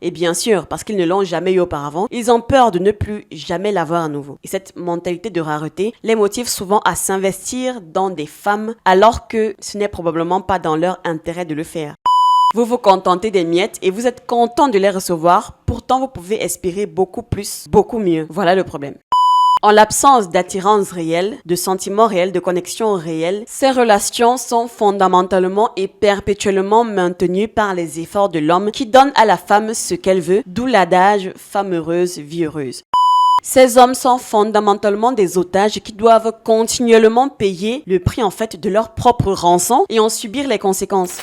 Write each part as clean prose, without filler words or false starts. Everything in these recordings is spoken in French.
Et bien sûr, parce qu'ils ne l'ont jamais eu auparavant, ils ont peur de ne plus jamais l'avoir à nouveau. Et cette mentalité de rareté les motive souvent à s'investir dans des femmes alors que ce n'est probablement pas dans leur intérêt de le faire. Vous vous contentez des miettes et vous êtes content de les recevoir, pourtant vous pouvez espérer beaucoup plus, beaucoup mieux. Voilà le problème. En l'absence d'attirance réelle, de sentiments réels, de connexion réelle, ces relations sont fondamentalement et perpétuellement maintenues par les efforts de l'homme qui donne à la femme ce qu'elle veut, d'où l'adage « femme heureuse, vie heureuse ». Ces hommes sont fondamentalement des otages qui doivent continuellement payer le prix en fait de leur propre rançon et en subir les conséquences.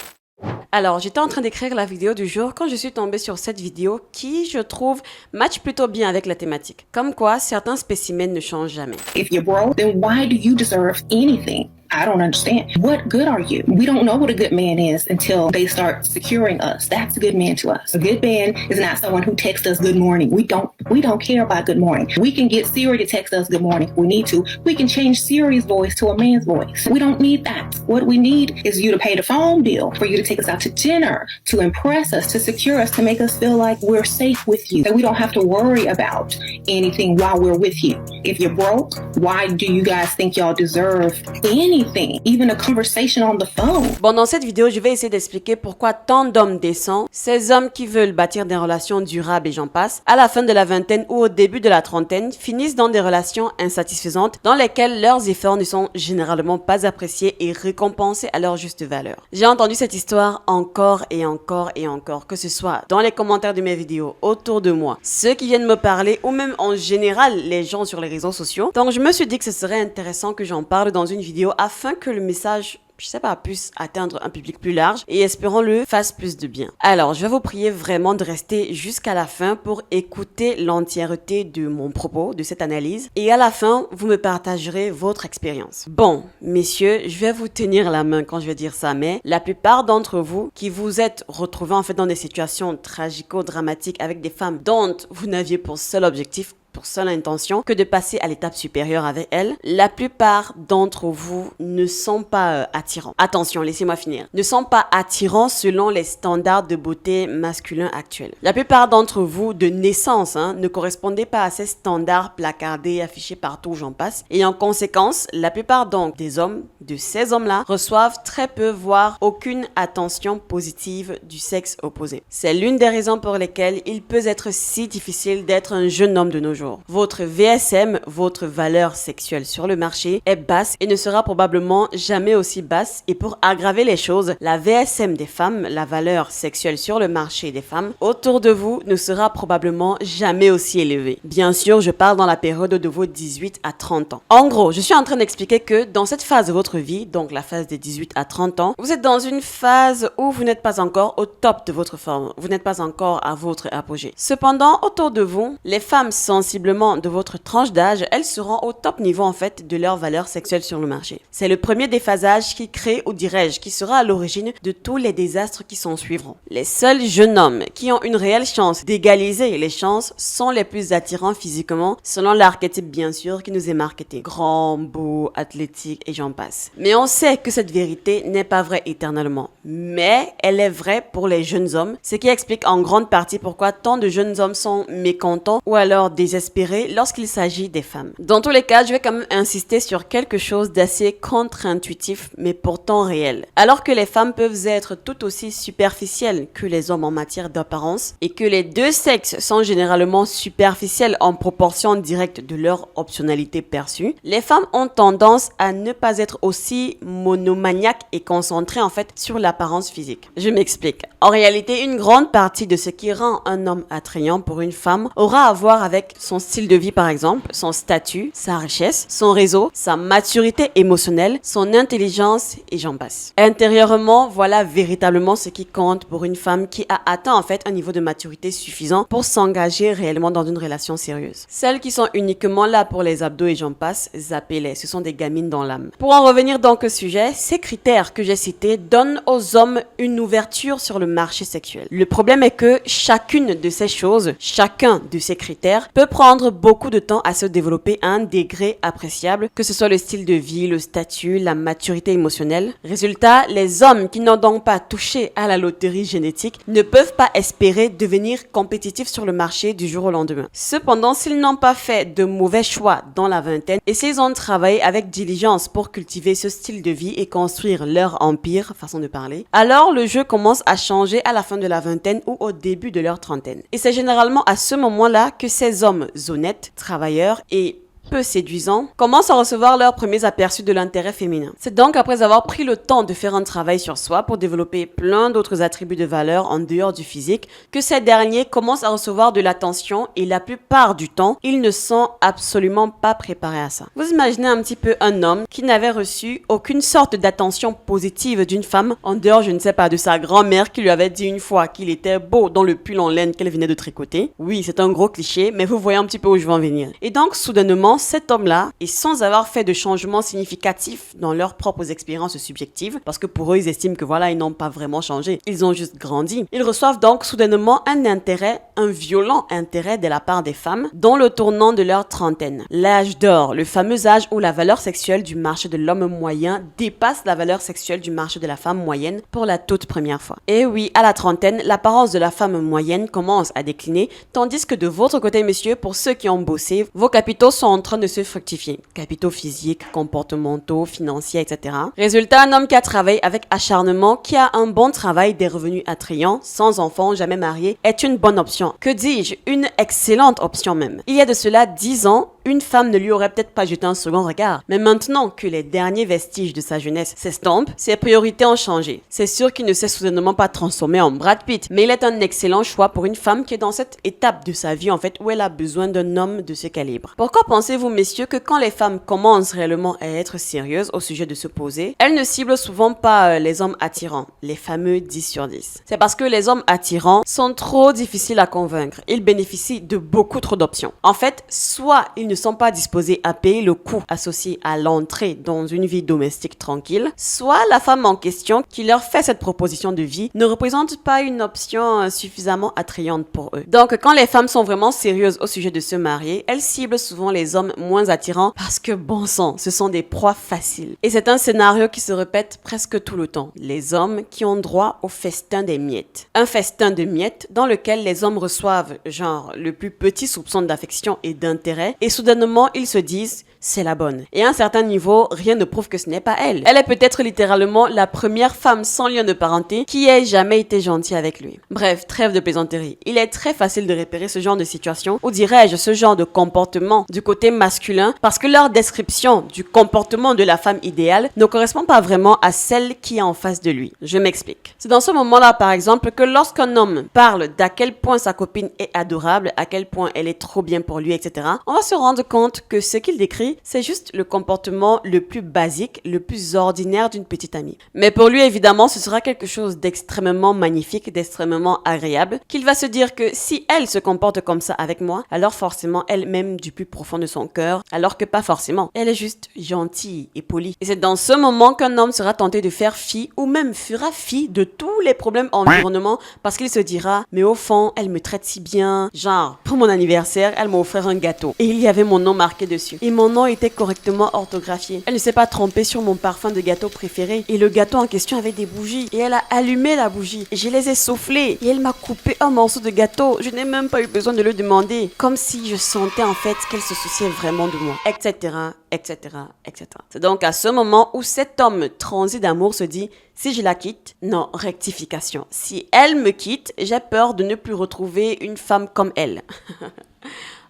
Alors, j'étais en train d'écrire la vidéo du jour quand je suis tombée sur cette vidéo qui, je trouve, match plutôt bien avec la thématique. Comme quoi, certains spécimens ne changent jamais. If you're broke, then why do you deserve anything? I don't understand. What good are you? We don't know what a good man is until they start securing us. That's a good man to us. A good man is not someone who texts us good morning. We don't care about good morning. We can get Siri to text us good morning if we need to. We can change Siri's voice to a man's voice. We don't need that. What we need is you to pay the phone bill, for you to take us out to dinner, to impress us, to secure us, to make us feel like we're safe with you, that we don't have to worry about anything while we're with you. If you're broke, why do you guys think y'all deserve anything? Even a conversation on the phone. Bon, dans cette vidéo, je vais essayer d'expliquer pourquoi tant d'hommes décents, ces hommes qui veulent bâtir des relations durables et j'en passe, à la fin de la vingtaine ou au début de la trentaine, finissent dans des relations insatisfaisantes dans lesquelles leurs efforts ne sont généralement pas appréciés et récompensés à leur juste valeur. J'ai entendu cette histoire encore et encore et encore, que ce soit dans les commentaires de mes vidéos, autour de moi, ceux qui viennent me parler ou même en général les gens sur les réseaux sociaux. Donc je me suis dit que ce serait intéressant que j'en parle dans une vidéo afin que le message, je sais pas, puisse atteindre un public plus large et espérons-le fasse plus de bien. Alors, je vais vous prier vraiment de rester jusqu'à la fin pour écouter l'entièreté de mon propos, de cette analyse. Et à la fin, vous me partagerez votre expérience. Bon, messieurs, je vais vous tenir la main quand je vais dire ça, mais la plupart d'entre vous qui vous êtes retrouvés en fait dans des situations tragico-dramatiques avec des femmes dont vous n'aviez pour seul objectif, pour seule intention que de passer à l'étape supérieure avec elle, la plupart d'entre vous ne sont pas attirants. Attention, laissez-moi finir. Ne sont pas attirants selon les standards de beauté masculins actuels. La plupart d'entre vous, de naissance, ne correspondaient pas à ces standards placardés, affichés partout où j'en passe. Et en conséquence, la plupart donc des hommes, de ces hommes-là, reçoivent très peu, voire aucune attention positive du sexe opposé. C'est l'une des raisons pour lesquelles il peut être si difficile d'être un jeune homme de nos jours. Votre VSM, votre valeur sexuelle sur le marché, est basse et ne sera probablement jamais aussi basse. Et pour aggraver les choses, la VSM des femmes, la valeur sexuelle sur le marché des femmes, autour de vous ne sera probablement jamais aussi élevée. Bien sûr, je parle dans la période de vos 18 à 30 ans. En gros, je suis en train d'expliquer que dans cette phase de votre vie, donc la phase des 18 à 30 ans, vous êtes dans une phase où vous n'êtes pas encore au top de votre forme. Vous n'êtes pas encore à votre apogée. Cependant, autour de vous, les femmes sensibles de votre tranche d'âge, elles seront au top niveau en fait de leur valeur sexuelle sur le marché. C'est le premier déphasage qui crée, ou dirais-je, qui sera à l'origine de tous les désastres qui s'en suivront. Les seuls jeunes hommes qui ont une réelle chance d'égaliser les chances sont les plus attirants physiquement, selon l'archétype bien sûr qui nous est marketé. Grand, beau, athlétique et j'en passe. Mais on sait que cette vérité n'est pas vraie éternellement. Mais elle est vraie pour les jeunes hommes, ce qui explique en grande partie pourquoi tant de jeunes hommes sont mécontents ou alors désespérés lorsqu'il s'agit des femmes. Dans tous les cas, je vais quand même insister sur quelque chose d'assez contre-intuitif, mais pourtant réel. Alors que les femmes peuvent être tout aussi superficielles que les hommes en matière d'apparence, et que les deux sexes sont généralement superficiels en proportion directe de leur optionnalité perçue, les femmes ont tendance à ne pas être aussi monomaniaques et concentrées en fait sur l'apparence physique. Je m'explique. En réalité, une grande partie de ce qui rend un homme attrayant pour une femme aura à voir avec son style de vie par exemple, son statut, sa richesse, son réseau, sa maturité émotionnelle, son intelligence et j'en passe. Intérieurement, voilà véritablement ce qui compte pour une femme qui a atteint en fait un niveau de maturité suffisant pour s'engager réellement dans une relation sérieuse. Celles qui sont uniquement là pour les abdos et j'en passe, zappez-les, ce sont des gamines dans l'âme. Pour en revenir donc au sujet, ces critères que j'ai cités donnent aux hommes une ouverture sur le marché sexuel. Le problème est que chacune de ces choses, chacun de ces critères peut prendre beaucoup de temps à se développer à un degré appréciable, que ce soit le style de vie, le statut, la maturité émotionnelle. Résultat, les hommes qui n'ont donc pas touché à la loterie génétique ne peuvent pas espérer devenir compétitifs sur le marché du jour au lendemain. Cependant, s'ils n'ont pas fait de mauvais choix dans la vingtaine et s'ils ont travaillé avec diligence pour cultiver ce style de vie et construire leur empire, façon de parler, alors le jeu commence à changer à la fin de la vingtaine ou au début de leur trentaine. Et c'est généralement à ce moment-là que ces hommes honnêtes, travailleurs et peu séduisants, commencent à recevoir leurs premiers aperçus de l'intérêt féminin. C'est donc après avoir pris le temps de faire un travail sur soi pour développer plein d'autres attributs de valeur en dehors du physique que ces derniers commencent à recevoir de l'attention et la plupart du temps, ils ne sont absolument pas préparés à ça. Vous imaginez un petit peu un homme qui n'avait reçu aucune sorte d'attention positive d'une femme en dehors, je ne sais pas, de sa grand-mère qui lui avait dit une fois qu'il était beau dans le pull en laine qu'elle venait de tricoter. Oui, c'est un gros cliché, mais vous voyez un petit peu où je veux en venir. Et donc, soudainement, cet homme-là, et sans avoir fait de changements significatifs dans leurs propres expériences subjectives, parce que pour eux, ils estiment que voilà, ils n'ont pas vraiment changé, ils ont juste grandi. Ils reçoivent donc soudainement un intérêt, un violent intérêt de la part des femmes, dans le tournant de leur trentaine. L'âge d'or, le fameux âge où la valeur sexuelle du marché de l'homme moyen dépasse la valeur sexuelle du marché de la femme moyenne pour la toute première fois. Et oui, à la trentaine, l'apparence de la femme moyenne commence à décliner, tandis que de votre côté, messieurs, pour ceux qui ont bossé, vos capitaux sont en train de se fructifier. Capitaux physiques, comportementaux, financiers, etc. Résultat, un homme qui a travaillé avec acharnement, qui a un bon travail, des revenus attrayants, sans enfants, jamais marié, est une bonne option. Que dis-je? Une excellente option même. Il y a de cela 10 ans, une femme ne lui aurait peut-être pas jeté un second regard. Mais maintenant que les derniers vestiges de sa jeunesse s'estompent, ses priorités ont changé. C'est sûr qu'il ne s'est soudainement pas transformé en Brad Pitt, mais il est un excellent choix pour une femme qui est dans cette étape de sa vie, en fait, où elle a besoin d'un homme de ce calibre. Pourquoi pensez-vous, messieurs, que quand les femmes commencent réellement à être sérieuses au sujet de se poser, elles ne ciblent souvent pas les hommes attirants, les fameux 10 sur 10. C'est parce que les hommes attirants sont trop difficiles à convaincre. Ils bénéficient de beaucoup trop d'options. En fait, soit ils ne sont pas disposés à payer le coût associé à l'entrée dans une vie domestique tranquille, soit la femme en question qui leur fait cette proposition de vie ne représente pas une option suffisamment attrayante pour eux. Donc, quand les femmes sont vraiment sérieuses au sujet de se marier, elles ciblent souvent les hommes moins attirants parce que, bon sang, ce sont des proies faciles. Et c'est un scénario qui se répète presque tout le temps. Les hommes qui ont droit au festin des miettes. Un festin de miettes dans lequel les hommes reçoivent, genre, le plus petit soupçon d'affection et d'intérêt, et soudainement, ils se disent « c'est la bonne ». Et à un certain niveau, rien ne prouve que ce n'est pas elle. Elle est peut-être littéralement la première femme sans lien de parenté qui ait jamais été gentille avec lui. Bref, trêve de plaisanterie. Il est très facile de repérer ce genre de situation, ou dirais-je ce genre de comportement du côté masculin, parce que leur description du comportement de la femme idéale ne correspond pas vraiment à celle qui est en face de lui. Je m'explique. C'est dans ce moment-là, par exemple, que lorsqu'un homme parle d'à quel point sa copine est adorable, à quel point elle est trop bien pour lui, etc., on va se rendre compte que ce qu'il décrit, c'est juste le comportement le plus basique, le plus ordinaire d'une petite amie. Mais pour lui, évidemment, ce sera quelque chose d'extrêmement magnifique, d'extrêmement agréable, qu'il va se dire que si elle se comporte comme ça avec moi, alors forcément, elle-même du plus profond de son cœur, alors que pas forcément. Elle est juste gentille et polie. Et c'est dans ce moment qu'un homme sera tenté de faire fi, ou même fera fi de tous les problèmes environnement, parce qu'il se dira, mais au fond, elle me traite si bien. Genre, pour mon anniversaire, elle m'a offert un gâteau. Et il y avait mon nom marqué dessus. Et mon nom était correctement orthographié. Elle ne s'est pas trompée sur mon parfum de gâteau préféré. Et le gâteau en question avait des bougies. Et elle a allumé la bougie. Et je les ai soufflées. Et elle m'a coupé un morceau de gâteau. Je n'ai même pas eu besoin de le demander. Comme si je sentais en fait qu'elle se souciait vraiment de moi. Etc, etc, etc. C'est donc à ce moment où cet homme transi d'amour se dit, si je la quitte, non, rectification. Si elle me quitte, j'ai peur de ne plus retrouver une femme comme elle.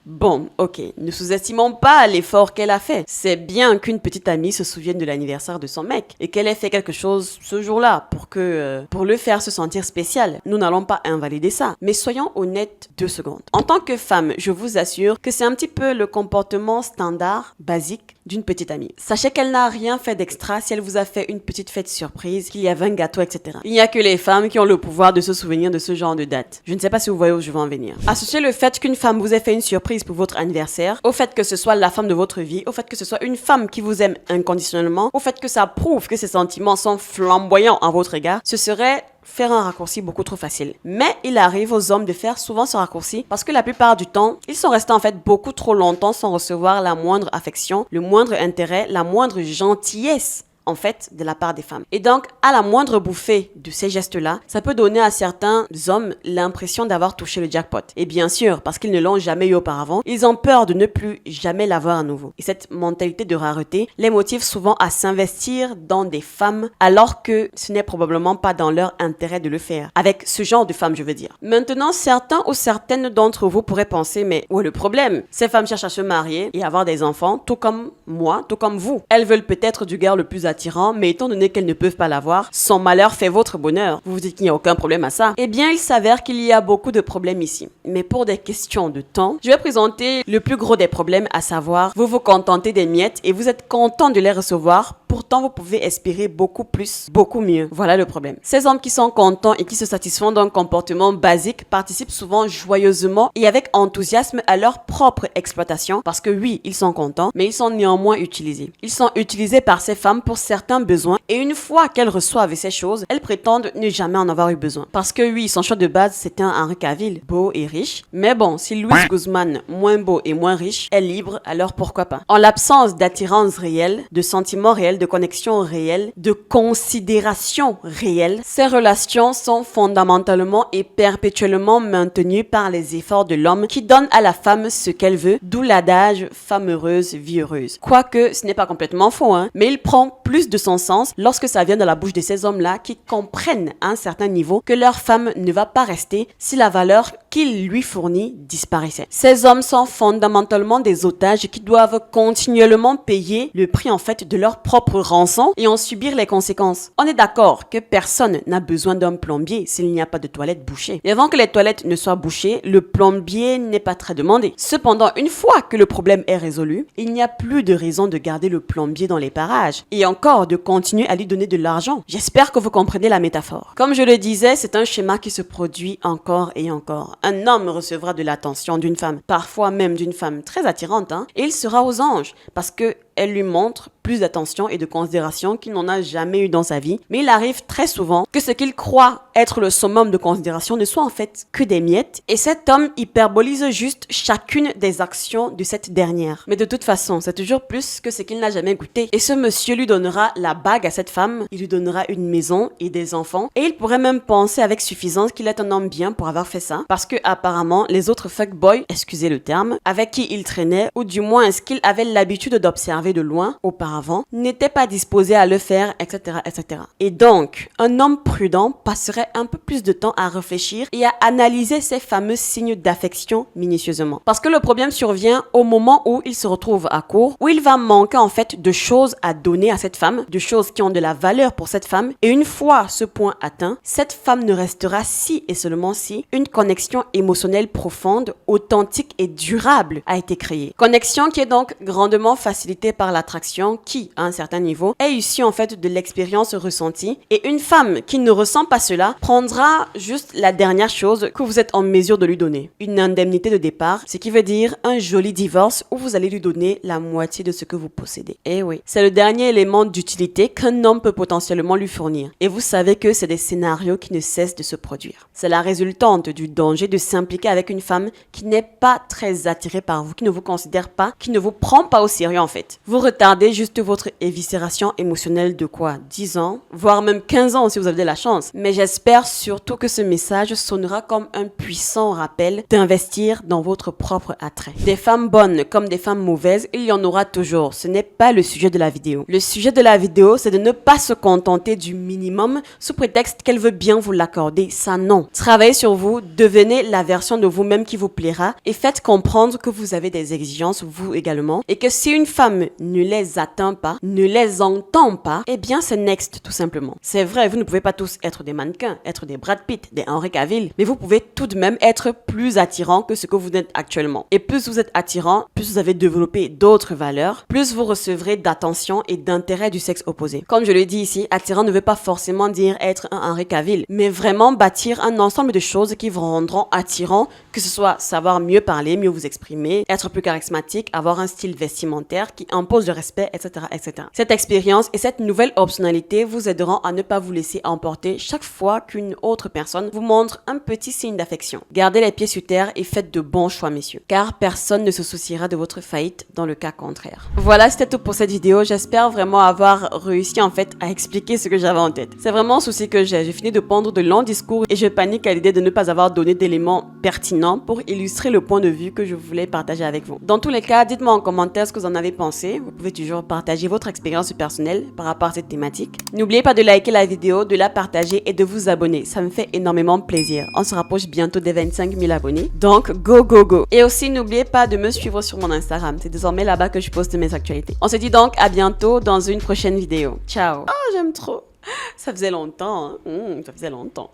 Bon, ok, ne sous-estimons pas l'effort qu'elle a fait. C'est bien qu'une petite amie se souvienne de l'anniversaire de son mec et qu'elle ait fait quelque chose ce jour-là pour le faire se sentir spécial. Nous n'allons pas invalider ça, mais soyons honnêtes 2 secondes. En tant que femme, je vous assure que c'est un petit peu le comportement standard, basique d'une petite amie. Sachez qu'elle n'a rien fait d'extra si elle vous a fait une petite fête surprise, qu'il y avait un gâteau, etc. Il n'y a que les femmes qui ont le pouvoir de se souvenir de ce genre de date. Je ne sais pas si vous voyez où je veux en venir. Associez le fait qu'une femme vous ait fait une surprise pour votre anniversaire, au fait que ce soit la femme de votre vie, au fait que ce soit une femme qui vous aime inconditionnellement, au fait que ça prouve que ses sentiments sont flamboyants en votre égard, ce serait faire un raccourci beaucoup trop facile. Mais il arrive aux hommes de faire souvent ce raccourci parce que la plupart du temps, ils sont restés en fait beaucoup trop longtemps sans recevoir la moindre affection, le moindre intérêt, la moindre gentillesse en fait, de la part des femmes. Et donc, à la moindre bouffée de ces gestes-là, ça peut donner à certains hommes l'impression d'avoir touché le jackpot. Et bien sûr, parce qu'ils ne l'ont jamais eu auparavant, ils ont peur de ne plus jamais l'avoir à nouveau. Et cette mentalité de rareté les motive souvent à s'investir dans des femmes alors que ce n'est probablement pas dans leur intérêt de le faire. Avec ce genre de femmes, je veux dire. Maintenant, certains ou certaines d'entre vous pourraient penser, mais où est le problème? Ces femmes cherchent à se marier et avoir des enfants, tout comme moi, tout comme vous. Elles veulent peut-être du gars le plus attirant, mais étant donné qu'elles ne peuvent pas l'avoir, son malheur fait votre bonheur. Vous vous dites qu'il n'y a aucun problème à ça. Eh bien, il s'avère qu'il y a beaucoup de problèmes ici. Mais pour des questions de temps, je vais présenter le plus gros des problèmes, à savoir, vous vous contentez des miettes et vous êtes content de les recevoir. Pourtant, vous pouvez espérer beaucoup plus, beaucoup mieux. Voilà le problème. Ces hommes qui sont contents et qui se satisfont d'un comportement basique participent souvent joyeusement et avec enthousiasme à leur propre exploitation parce que oui, ils sont contents, mais ils sont néanmoins utilisés. Ils sont utilisés par ces femmes pour certains besoins et une fois qu'elles reçoivent ces choses, elles prétendent ne jamais en avoir eu besoin. Parce que oui, son choix de base, c'était un Henry Cavill, beau et riche. Mais bon, si Luis Guzman, moins beau et moins riche, est libre, alors pourquoi pas? En l'absence d'attirance réelle, de sentiments réels, de connexion réelle, de considération réelle, ces relations sont fondamentalement et perpétuellement maintenues par les efforts de l'homme qui donne à la femme ce qu'elle veut, d'où l'adage femme heureuse, vie heureuse. Quoique ce n'est pas complètement faux, mais il prend plus de son sens lorsque ça vient de la bouche de ces hommes-là qui comprennent à un certain niveau que leur femme ne va pas rester si la valeur qu'il lui fournit disparaissait. Ces hommes sont fondamentalement des otages qui doivent continuellement payer le prix en fait de leur propre rançon et en subir les conséquences. On est d'accord que personne n'a besoin d'un plombier s'il n'y a pas de toilettes bouchées. Et avant que les toilettes ne soient bouchées, le plombier n'est pas très demandé. Cependant, une fois que le problème est résolu, il n'y a plus de raison de garder le plombier dans les parages et encore de continuer à lui donner de l'argent. J'espère que vous comprenez la métaphore. Comme je le disais, c'est un schéma qui se produit encore et encore. Un homme recevra de l'attention d'une femme, parfois même d'une femme très attirante, et il sera aux anges parce que elle lui montre plus d'attention et de considération qu'il n'en a jamais eu dans sa vie. Mais il arrive très souvent que ce qu'il croit être le summum de considération ne soit en fait que des miettes. Et cet homme hyperbolise juste chacune des actions de cette dernière. Mais de toute façon, c'est toujours plus que ce qu'il n'a jamais goûté. Et ce monsieur lui donnera la bague à cette femme, il lui donnera une maison et des enfants. Et il pourrait même penser avec suffisance qu'il est un homme bien pour avoir fait ça. Parce que apparemment, les autres fuckboys, excusez le terme, avec qui il traînait, ou du moins ce qu'il avait l'habitude d'observer de loin auparavant, n'était pas disposé à le faire, etc., etc. Et donc, un homme prudent passerait un peu plus de temps à réfléchir et à analyser ces fameux signes d'affection minutieusement. Parce que le problème survient au moment où il se retrouve à court, où il va manquer en fait de choses à donner à cette femme, de choses qui ont de la valeur pour cette femme. Et une fois ce point atteint, cette femme ne restera si et seulement si une connexion émotionnelle profonde, authentique et durable a été créée. Connexion qui est donc grandement facilitée par l'attraction qui, à un certain niveau, est issue en fait de l'expérience ressentie. Et une femme qui ne ressent pas cela prendra juste la dernière chose que vous êtes en mesure de lui donner. Une indemnité de départ, ce qui veut dire un joli divorce où vous allez lui donner la moitié de ce que vous possédez. Et oui, c'est le dernier élément d'utilité qu'un homme peut potentiellement lui fournir. Et vous savez que c'est des scénarios qui ne cessent de se produire. C'est la résultante du danger de s'impliquer avec une femme qui n'est pas très attirée par vous, qui ne vous considère pas, qui ne vous prend pas au sérieux en fait. Vous retardez juste votre éviscération émotionnelle de quoi? 10 ans, voire même 15 ans si vous avez de la chance. Mais j'espère surtout que ce message sonnera comme un puissant rappel d'investir dans votre propre attrait. Des femmes bonnes comme des femmes mauvaises, il y en aura toujours. Ce n'est pas le sujet de la vidéo. Le sujet de la vidéo, c'est de ne pas se contenter du minimum sous prétexte qu'elle veut bien vous l'accorder. Ça, non. Travaillez sur vous, devenez la version de vous-même qui vous plaira et faites comprendre que vous avez des exigences, vous également, et que si une femme ne les atteint pas, ne les entend pas, eh bien c'est next tout simplement. C'est vrai, vous ne pouvez pas tous être des mannequins, être des Brad Pitt, des Henry Cavill, mais vous pouvez tout de même être plus attirant que ce que vous êtes actuellement. Et plus vous êtes attirant, plus vous avez développé d'autres valeurs, plus vous recevrez d'attention et d'intérêt du sexe opposé. Comme je le dis ici, attirant ne veut pas forcément dire être un Henry Cavill, mais vraiment bâtir un ensemble de choses qui vous rendront attirant, que ce soit savoir mieux parler, mieux vous exprimer, être plus charismatique, avoir un style vestimentaire qui impose le respect, etc., etc. Cette expérience et cette nouvelle optionnalité vous aideront à ne pas vous laisser emporter chaque fois qu'une autre personne vous montre un petit signe d'affection. Gardez les pieds sur terre et faites de bons choix, messieurs, car personne ne se souciera de votre faillite dans le cas contraire. Voilà, c'était tout pour cette vidéo. J'espère vraiment avoir réussi en fait à expliquer ce que j'avais en tête. C'est vraiment un souci que j'ai. J'ai fini de pondre de longs discours et je panique à l'idée de ne pas avoir donné d'éléments pertinents pour illustrer le point de vue que je voulais partager avec vous. Dans tous les cas, dites-moi en commentaire ce que vous en avez pensé. Vous pouvez toujours partager votre expérience personnelle par rapport à cette thématique. N'oubliez pas de liker la vidéo, de la partager et de vous abonner. Ça me fait énormément plaisir. On se rapproche bientôt des 25 000 abonnés. Donc, go, go, go. Et aussi, n'oubliez pas de me suivre sur mon Instagram. C'est désormais là-bas que je poste mes actualités. On se dit donc à bientôt dans une prochaine vidéo. Ciao. Oh, j'aime trop. Ça faisait longtemps. Hein. Ça faisait longtemps.